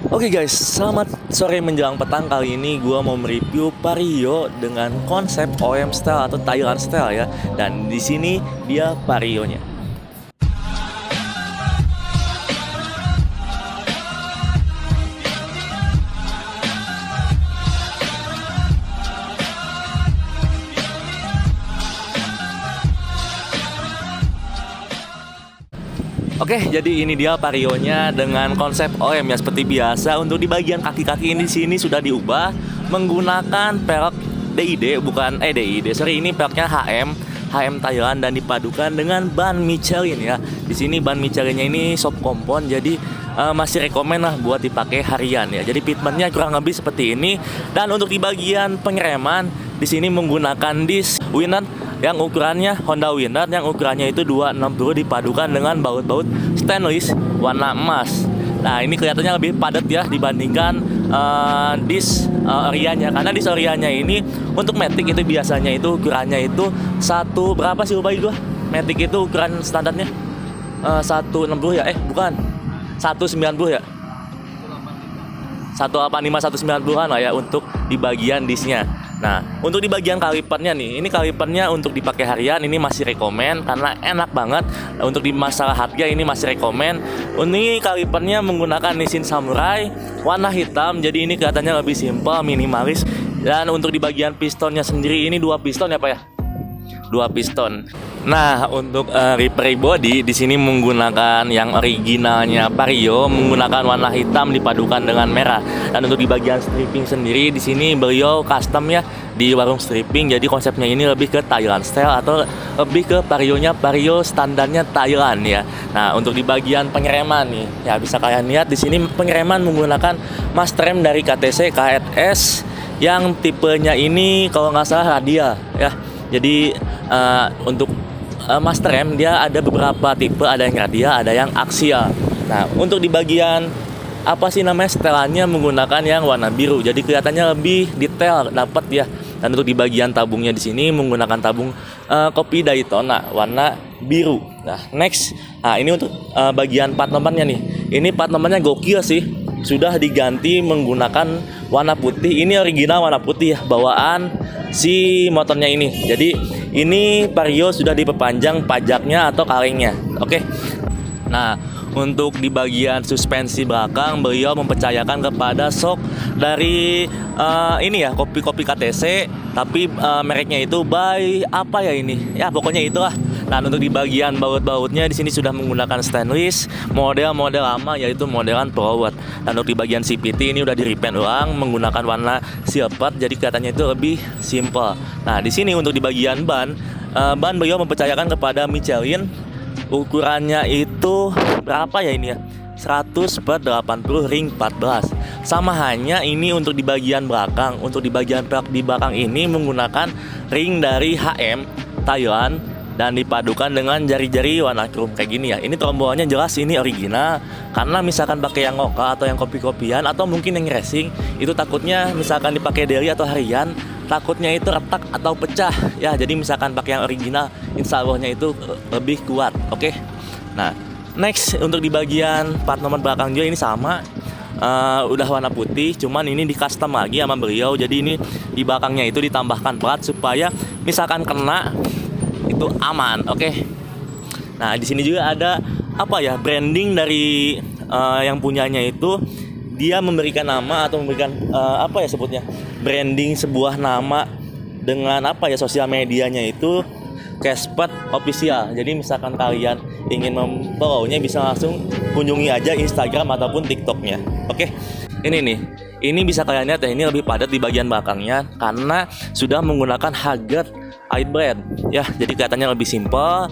Oke guys, selamat sore menjelang petang. Kali ini gue mau mereview Vario dengan konsep OEM style atau Thailand style ya. Dan di sini dia Varionya. Oke, jadi ini dia Varionya dengan konsep OEM ya seperti biasa. Untuk di bagian kaki-kaki ini di sini sudah diubah menggunakan pelek DID, bukan DID. Sorry, ini peleknya HM Thailand dan dipadukan dengan ban Michelin ya. Di sini ban Michelinnya ini soft compound, jadi masih rekomen lah buat dipakai harian ya. Jadi fitmentnya kurang lebih seperti ini. Dan untuk di bagian pengereman di sini menggunakan disc Winner yang ukurannya Honda Winner yang ukurannya itu 260 dipadukan dengan baut-baut stainless warna emas. Nah, ini kelihatannya lebih padat ya dibandingkan disc Orianya, karena disc Orianya ini untuk Matic itu biasanya itu ukurannya itu berapa sih, lupa gua. Matic itu ukuran standarnya 160 ya, bukan 190 ya, 185 190-an lah ya untuk di bagian discnya. Nah, untuk di bagian kalipernya nih, ini kalipernya untuk dipakai harian ini masih rekomen karena enak banget. Untuk di masalah harga ini masih rekomen. Ini kalipernya menggunakan Nissin Samurai warna hitam, jadi ini kelihatannya lebih simpel, minimalis. Dan untuk di bagian pistonnya sendiri ini 2 piston ya Pak ya? 2 piston. Nah, untuk repair body di sini menggunakan yang originalnya Vario menggunakan warna hitam dipadukan dengan merah. Dan untuk di bagian stripping sendiri di sini beliau custom ya di warung stripping. Jadi konsepnya ini lebih ke Thailand style atau lebih ke Varionya Vario standarnya Thailand ya. Nah, untuk di bagian pengereman nih ya bisa kalian lihat di sini pengereman menggunakan master rem dari KTC KRS yang tipenya ini kalau nggak salah radial ya. Jadi untuk master rem dia ada beberapa tipe, ada yang radial, ada yang aksial. Nah, untuk di bagian apa sih namanya setelannya menggunakan yang warna biru, jadi kelihatannya lebih detail dapat ya. Dan untuk di bagian tabungnya di sini menggunakan tabung kopi Daytona warna biru. Nah, next, ini untuk bagian plat nomornya nih. Ini plat nomornya gokil sih, sudah diganti menggunakan warna putih. Ini original warna putih ya, bawaan si motornya ini. Jadi ini Vario sudah diperpanjang pajaknya atau kalengnya. Oke. Nah, untuk di bagian suspensi belakang beliau mempercayakan kepada shock dari ini ya, kopi KTC, tapi mereknya itu by apa ya ini? Ya pokoknya itulah. Nah, untuk di bagian baut-bautnya di sini sudah menggunakan stainless model lama, yaitu modelan Forward. Dan untuk di bagian CVT ini udah di repaint ulang menggunakan warna silver, jadi kelihatannya itu lebih simple. Nah, di sini untuk di bagian ban beliau mempercayakan kepada Michelin. Ukurannya itu berapa ya ini ya? 100/80 ring 14. Sama hanya ini untuk di bagian belakang. Untuk di bagian pelek di belakang ini menggunakan ring dari HM Thailand dan dipadukan dengan jari-jari warna chrome kayak gini ya. Ini tombolnya jelas ini original, karena misalkan pakai yang lokal atau yang kopi-kopian atau mungkin yang racing itu takutnya misalkan dipakai daily atau harian takutnya itu retak atau pecah ya. Jadi misalkan pakai yang original insya Allahnya itu lebih kuat. Oke. Nah, next untuk di bagian plat nomor belakang juga ini sama, udah warna putih, cuman ini di custom lagi sama beliau. Jadi ini di belakangnya itu ditambahkan plat supaya misalkan kena itu aman. Oke. Nah, di sini juga ada apa ya, branding dari yang punyanya itu dia memberikan nama atau memberikan apa ya sebutnya, branding sebuah nama dengan apa ya, sosial medianya itu Cashpad Official. Jadi misalkan kalian ingin memfollow-nya bisa langsung kunjungi aja Instagram ataupun TikToknya. Oke. Ini nih, ini bisa kalian lihat ya, ini lebih padat di bagian belakangnya karena sudah menggunakan Hager Hybrid ya. Jadi kelihatannya lebih simpel,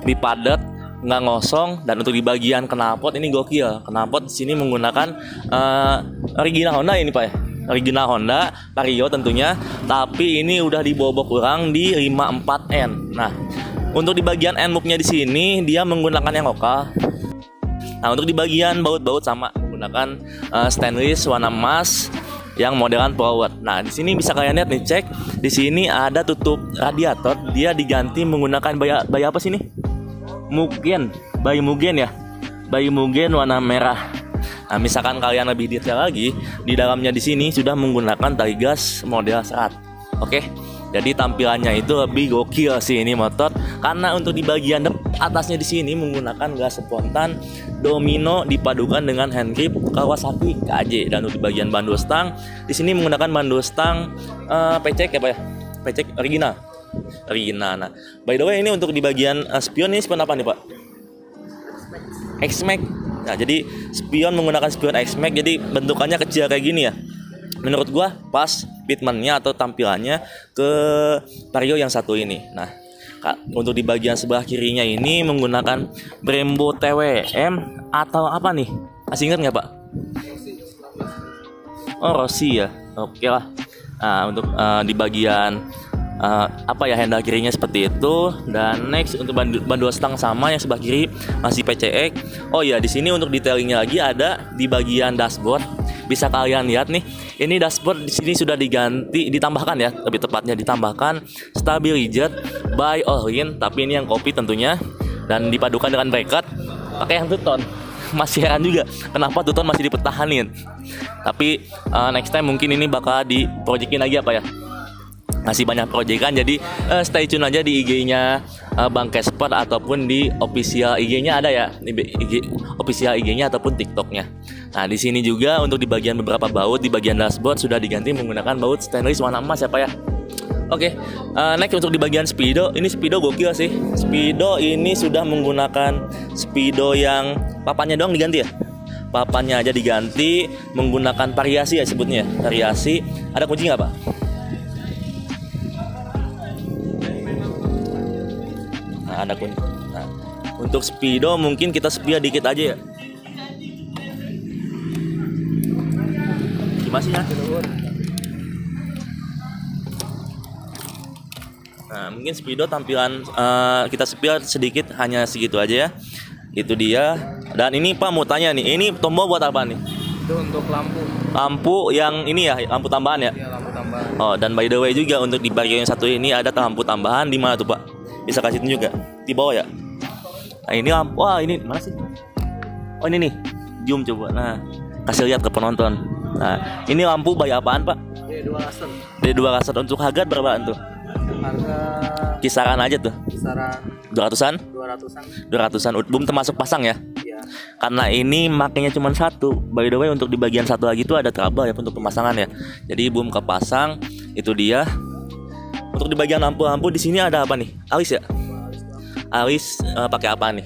lebih padat, nggak ngosong. Dan untuk di bagian knalpot ini gokil. Knalpot di sini menggunakan original Honda ini Pak ya. Original Honda Vario tentunya, tapi ini udah dibobok ulang di 54N. Nah, untuk di bagian end loop-nya di sini dia menggunakan yang lokal. Nah, untuk di bagian baut-baut sama menggunakan stainless warna emas yang modelan Forward. Nah, di sini bisa kalian lihat nih, cek. Di sini ada tutup radiator, dia diganti menggunakan bayi apa sih ini? Mugen, bayi Mugen ya. Bayi Mugen warna merah. Nah, misalkan kalian lebih detail lagi, di dalamnya di sini sudah menggunakan tali gas model serat. Oke. Jadi tampilannya itu lebih gokil sih ini motor, karena untuk di bagian atasnya di sini menggunakan gas spontan domino dipadukan dengan hand grip Kawasaki KJ, dan untuk di bagian bandul stang di sini menggunakan bandul stang pecek apa ya? Pecek original. Nah, by the way ini untuk di bagian spion ini spion apa nih Pak? X-Max. Nah, jadi spion menggunakan spion X-Max, jadi bentukannya kecil kayak gini ya. Menurut gua pas fitmentnya atau tampilannya ke Vario yang satu ini. Nah, untuk di bagian sebelah kirinya ini menggunakan Brembo TWM atau apa nih? Masih ingat nggak Pak? Oh, Rossi ya. Oke lah. Nah, untuk di bagian apa ya, handle kirinya seperti itu. Dan next untuk bandul stang sama yang sebelah kiri masih PCX. Oh ya, di sini untuk detailingnya lagi ada di bagian dashboard. Bisa kalian lihat nih, ini dashboard di sini sudah ditambahkan ya, lebih tepatnya ditambahkan stabilizer by Orlin, tapi ini yang kopi tentunya, dan dipadukan dengan bracket pakai yang two-tone. Masih heran juga kenapa two-tone masih dipertahanin. Tapi next time mungkin ini bakal diproyekin lagi apa ya, masih banyak proyekan, jadi stay tune aja di IG-nya Bang Casper ataupun di official IG-nya ada ya, official IG-nya ataupun TikTok-nya. Nah, di sini juga untuk di bagian beberapa baut di bagian dashboard sudah diganti menggunakan baut stainless warna emas ya Pak ya. Oke, next untuk di bagian speedo, ini speedo gokil sih. Speedo ini sudah menggunakan speedo yang papannya doang diganti ya. Papannya aja diganti menggunakan variasi ya sebutnya, variasi. Ada kunci nggak Pak? Nah, ada kunci. Nah, untuk speedo mungkin kita spia dikit aja ya. Gimana sih ya? Nah, mungkin speedo tampilan kita spia sedikit, hanya segitu aja ya. Itu dia. Dan ini Pak mau tanya nih, ini tombol buat apa nih? Itu untuk lampu. Lampu yang ini ya, lampu tambahan ya? Iya, lampu tambahan. Oh, dan by the way juga untuk di Vario yang satu ini ada lampu tambahan di mana tuh Pak? Bisa kasih tunjuk juga di bawah ya. Nah, ini lampu. Wah, ini mana sih? Oh, ini nih. Zoom coba. Nah, kasih lihat ke penonton. Nah, ini lampu bayar apaan Pak? D2 laser. D2 laser. Untuk harga berapaan tuh? Harga Kisaran aja tuh. kisaran 200-an? 200-an. 200-an. Belum termasuk pasang ya? Iya. Karena ini makanya cuma satu. By the way untuk di bagian satu lagi tuh ada trouble ya untuk pemasangan ya. Jadi belum kepasang. Itu dia. Untuk di bagian lampu-lampu di sini ada apa nih? Alis ya? Alis pakai apa nih?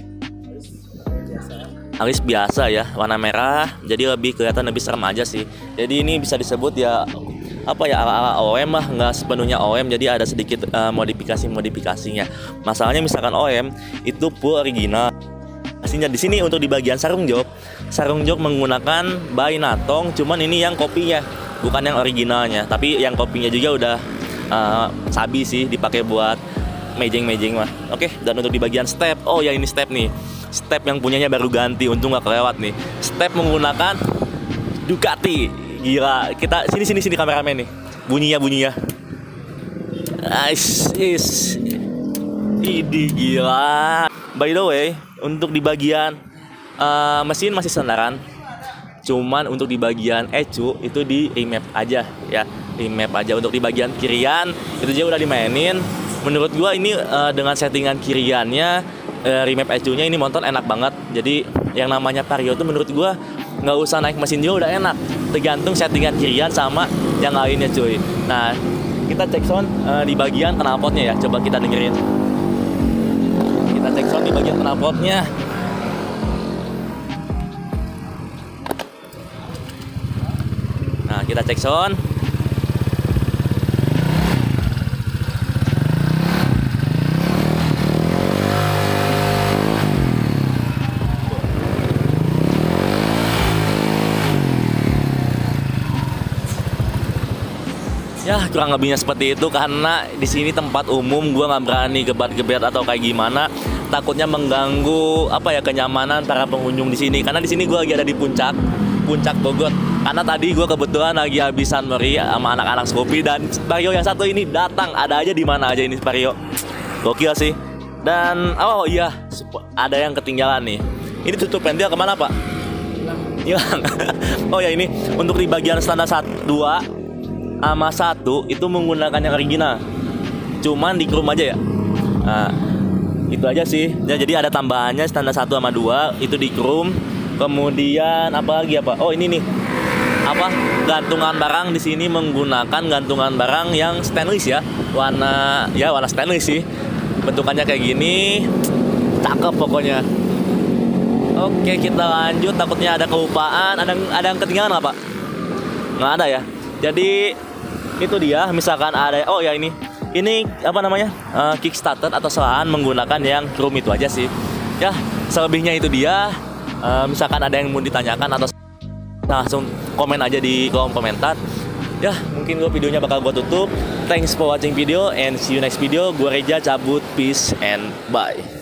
Alis biasa ya, warna merah. Jadi lebih kelihatan lebih serem aja sih. Jadi ini bisa disebut ya apa ya, ala-ala OM lah, nggak sepenuhnya OM. Jadi ada sedikit modifikasinya. Masalahnya misalkan OM itu full original. Aslinya di sini untuk di bagian sarung jok menggunakan by Natong, cuman ini yang kopinya, bukan yang originalnya. Tapi yang kopinya juga udah sabi sih, dipakai buat mejeng mah. Oke, dan untuk di bagian step, oh ya ini step nih. Step yang punyanya baru ganti, untung gak kelewat nih. Step menggunakan Ducati. Gila, kita sini kameramen nih. Bunyinya. Ini gila. By the way, untuk di bagian mesin masih sandaran. Cuman untuk di bagian ECU itu di remap aja ya. Remap aja. Untuk di bagian kirian itu juga udah dimainin. Menurut gua ini dengan settingan kiriannya, remap ECU-nya ini motor enak banget. Jadi yang namanya Vario tuh menurut gua nggak usah naik mesin juga udah enak. Tergantung settingan kirian sama yang lainnya cuy. Nah, kita cek sound di bagian knalpotnya ya. Coba kita dengerin. Kita cek sound di bagian knalpotnya. Nah, kita cek sound. Ya kurang lebihnya seperti itu, karena di sini tempat umum, gua nggak berani gebat-gebet atau kayak gimana, takutnya mengganggu apa ya kenyamanan para pengunjung di sini. Karena di sini gua lagi ada di puncak Bogor. Karena tadi gua kebetulan lagi habisan meri sama anak-anak Scoopy, dan Vario yang satu ini datang, ada aja di mana aja ini Vario. Gokil sih. Dan oh iya, ada yang ketinggalan nih. Ini tutup pentil kemana Pak? hilang. Oh ya, ini untuk di bagian standar 2 sama 1 itu menggunakan yang original, cuman di chrome aja ya. Nah, itu aja sih ya, jadi ada tambahannya standar 1 sama 2 itu di chrome. Kemudian apa lagi apa? Oh ini nih, apa, gantungan barang di sini menggunakan gantungan barang yang stainless ya, warna stainless sih, bentukannya kayak gini, cakep pokoknya. Oke, kita lanjut, takutnya ada kelupaan, ada yang ketinggalan nggak Pak? Nggak ada ya. Jadi itu dia, misalkan ada, oh ya ini apa namanya, Kickstarter atau selahan menggunakan yang chrome, itu aja sih ya. Selebihnya itu dia. Misalkan ada yang mau ditanyakan atau langsung komen aja di kolom komentar ya. Mungkin videonya bakal gue tutup. Thanks for watching video and see you next video. Gue Reja cabut, peace and bye.